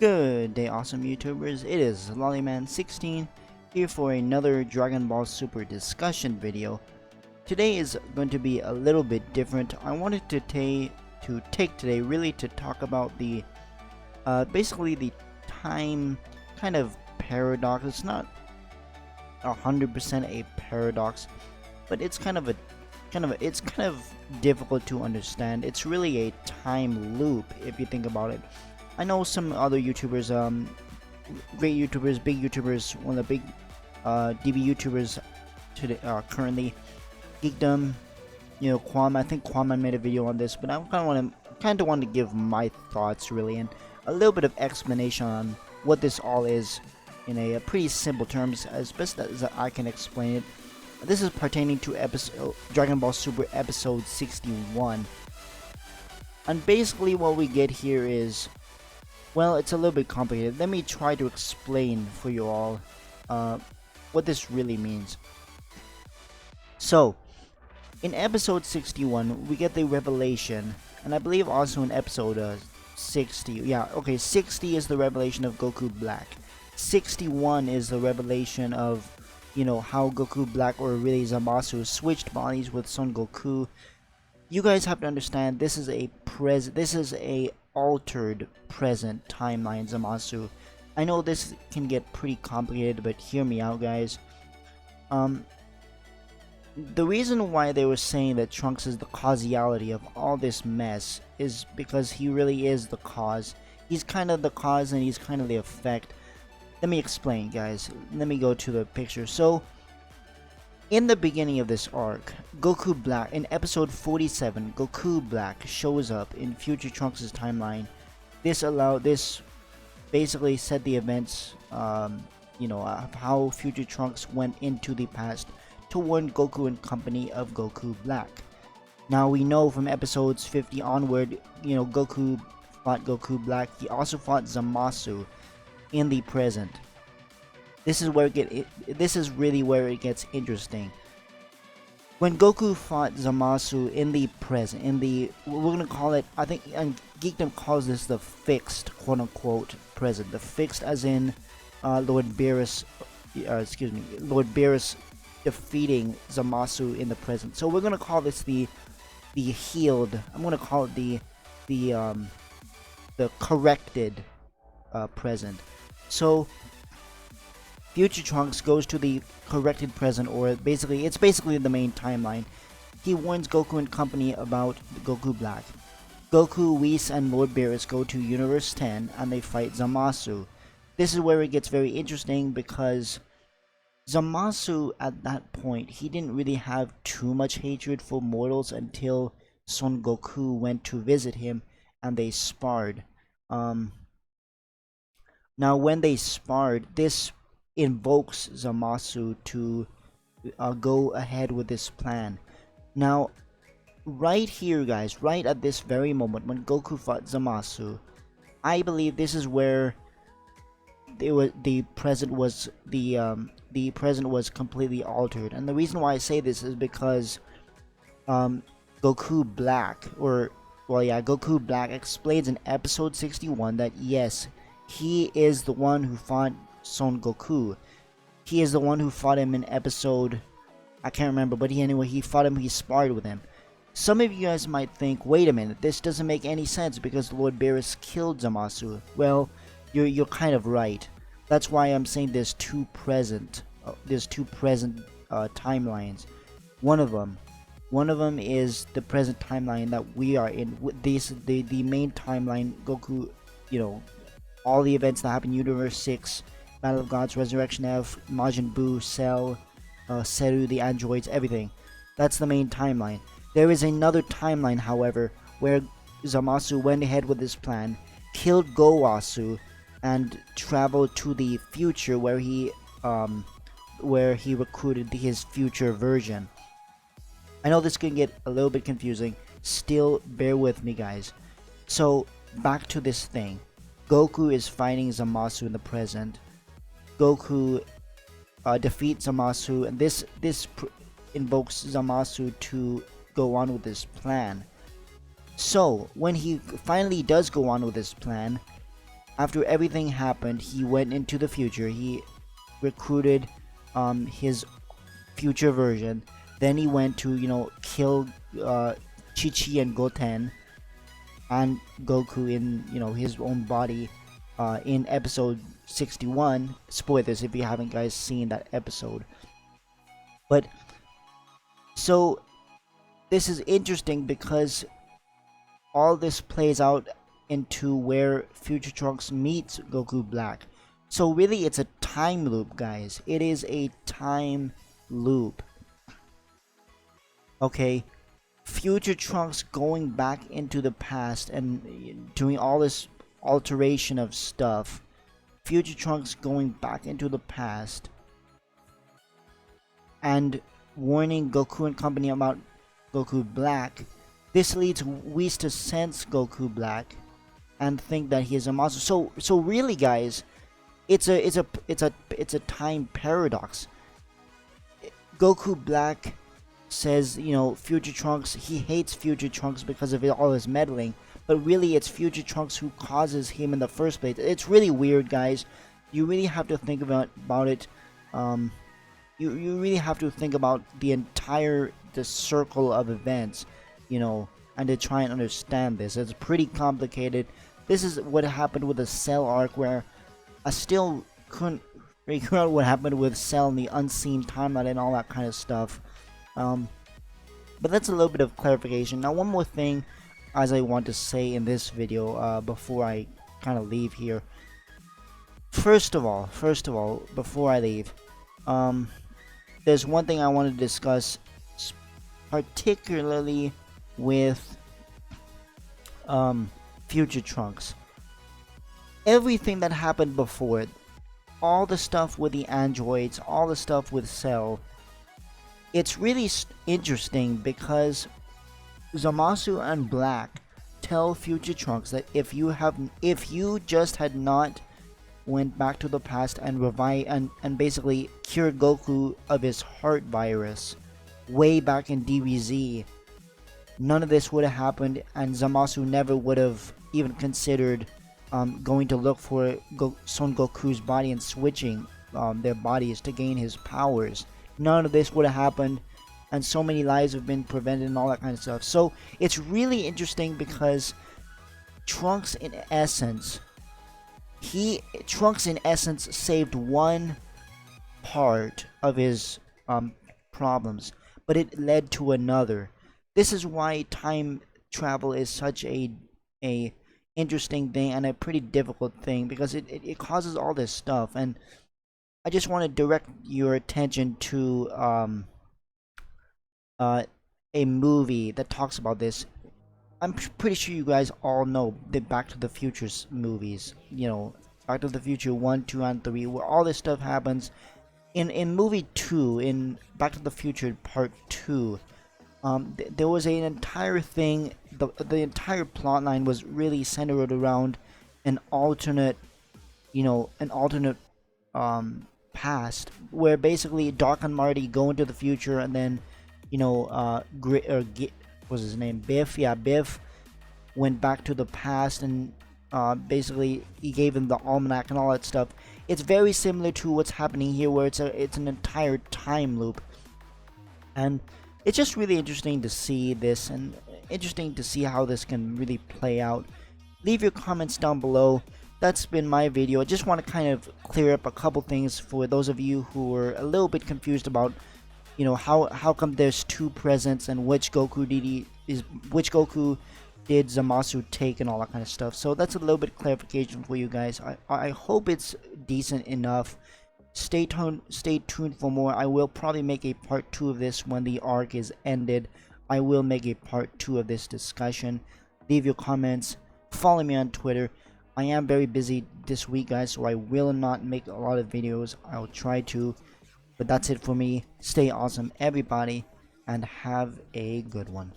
Good day, awesome YouTubers. It is Lollyman16 here for another Dragon Ball Super discussion video. Today is going to be a little bit different. I wanted to take today really to talk about the basically the time kind of paradox. It's not 100% a paradox, but it's kind of difficult to understand. It's really a time loop if you think about it. I know some other YouTubers, great YouTubers, big YouTubers, one of the big DB YouTubers today, currently, Geekdom, Kwame. I think Kwame made a video on this, but I kind of want to give my thoughts really and a little bit of explanation on what this all is in a pretty simple terms, as best as I can explain it. This is pertaining to Dragon Ball Super episode 61, and basically what we get here is, well, it's a little bit complicated. Let me try to explain for you all what this really means. So, in episode 61, we get the revelation, and I believe also in episode 60, 60 is the revelation of Goku Blck. 61 is the revelation of, how Goku Blck, or really Zamasu, switched bodies with Son Goku. You guys have to understand, this is a altered present timeline, Zamasu. I know this can get pretty complicated, but hear me out, guys. The reason why they were saying that Trunks is the causality of all this mess is because he really is the cause. He's kind of the cause and he's kind of the effect. Let me explain, guys. Let me go to the picture. So, in the beginning of this arc, Goku Blck, in episode 47, Goku Blck shows up in future Trunks' timeline. This basically set the events, of how future Trunks went into the past to warn Goku and company of Goku Blck. Now we know from episodes 50 onward, Goku fought Goku Blck. He also fought Zamasu in the present. This is really where it gets interesting. When Goku fought Zamasu in the present, we're gonna call it, I think, and Geekdom calls this the fixed, quote unquote, present. The fixed, as in Lord Beerus defeating Zamasu in the present. So we're gonna call this the healed. I'm gonna call it the corrected present. So future Trunks goes to the corrected present, or it's basically the main timeline. He warns Goku and company about Goku Blck. Goku, Whis, and Lord Beerus go to Universe 10 and they fight Zamasu. This is where it gets very interesting because Zamasu at that point, he didn't really have too much hatred for mortals until Son Goku went to visit him and they sparred. Now when they sparred, this invokes Zamasu to go ahead with this plan. Now, right here, guys, right at this very moment when Goku fought Zamasu, I believe this is where the present was completely altered. And the reason why I say this is because Goku Blck, Goku Blck explains in episode 61 that yes, he is the one who fought Son Goku. He is the one who fought him in episode, I can't remember, but he fought him, he sparred with him. Some of you guys might think, wait a minute, this doesn't make any sense because Lord Beerus killed Zamasu. Well, you're kind of right. That's why I'm saying there's two present timelines. One of them is the present timeline that we are in. The main timeline, Goku, all the events that happen, Universe 6, Battle of Gods, Resurrection F, Majin Buu, Cell, Seru, the androids, everything. That's the main timeline. There is another timeline, however, where Zamasu went ahead with his plan, killed Gowasu, and traveled to the future where he recruited his future version. I know this can get a little bit confusing. Still, bear with me, guys. So, back to this thing. Goku is fighting Zamasu in the present. Goku defeats Zamasu, and this invokes Zamasu to go on with this plan. So, when he finally does go on with this plan, after everything happened, he went into the future. He recruited his future version. Then he went to, you know, kill Chi-Chi and Goten and Goku in, you know, his own body in episode 61. Spoilers if you haven't guys seen that episode. But so this is interesting because all this plays out into where Future Trunks meets Goku Black. So really it's a time loop, guys. It is a time loop. Okay, Future Trunks going back into the past and doing all this alteration of stuff. Future Trunks going back into the past and warning Goku and company about Goku Black. This leads Whis to sense Goku Black and think that he is a monster. So really, guys, it's a time paradox. Goku Black says, you know, Future Trunks, he hates Future Trunks because of all his meddling, but really it's Future Trunks who causes him in the first place. It's really weird, guys. You really have to think about it. You really have to think about the circle of events, you know, and to try and understand this. It's pretty complicated. This is what happened with the Cell arc, where I still couldn't figure out what happened with Cell and the unseen timeline and all that kind of stuff. But that's a little bit of clarification. Now, one more thing as I want to say in this video before I kind of leave here. First of all, before I leave, there's one thing I want to discuss, particularly with Future Trunks. Everything that happened before it, all the stuff with the androids, all the stuff with Cell, it's really interesting because Zamasu and Black tell Future Trunks that if you just had not went back to the past and and basically cured Goku of his heart virus way back in DBZ, none of this would have happened, and Zamasu never would have even considered going to look for Son Goku's body and switching their bodies to gain his powers. None of this would have happened, and so many lives have been prevented and all that kind of stuff. So it's really interesting because Trunks in essence saved one part of his problems, but it led to another. This is why time travel is such a interesting thing and a pretty difficult thing, because it causes all this stuff. And I just want to direct your attention to a movie that talks about this. I'm pretty sure you guys all know the Back to the Future movies. You know, Back to the Future 1, 2, and 3, where all this stuff happens. In movie 2, in Back to the Future Part 2, there was an entire thing. The entire plotline was really centered around an alternate, past, where basically Doc and Marty go into the future, and then, what's his name? Biff. Yeah, Biff went back to the past, and basically he gave him the almanac and all that stuff. It's very similar to what's happening here, where it's an entire time loop, and it's just really interesting to see this, and interesting to see how this can really play out. Leave your comments down below. That's been my video. I just want to kind of clear up a couple things for those of you who were a little bit confused about, how come there's two presents and which Goku did Zamasu take and all that kind of stuff. So that's a little bit of clarification for you guys. I hope it's decent enough. Stay tuned for more. I will probably make a part 2 of this when the arc is ended. I will make a part 2 of this discussion. Leave your comments. Follow me on Twitter. I am very busy this week, guys, so I will not make a lot of videos. I'll try to. But that's it for me. Stay awesome, everybody, and have a good one.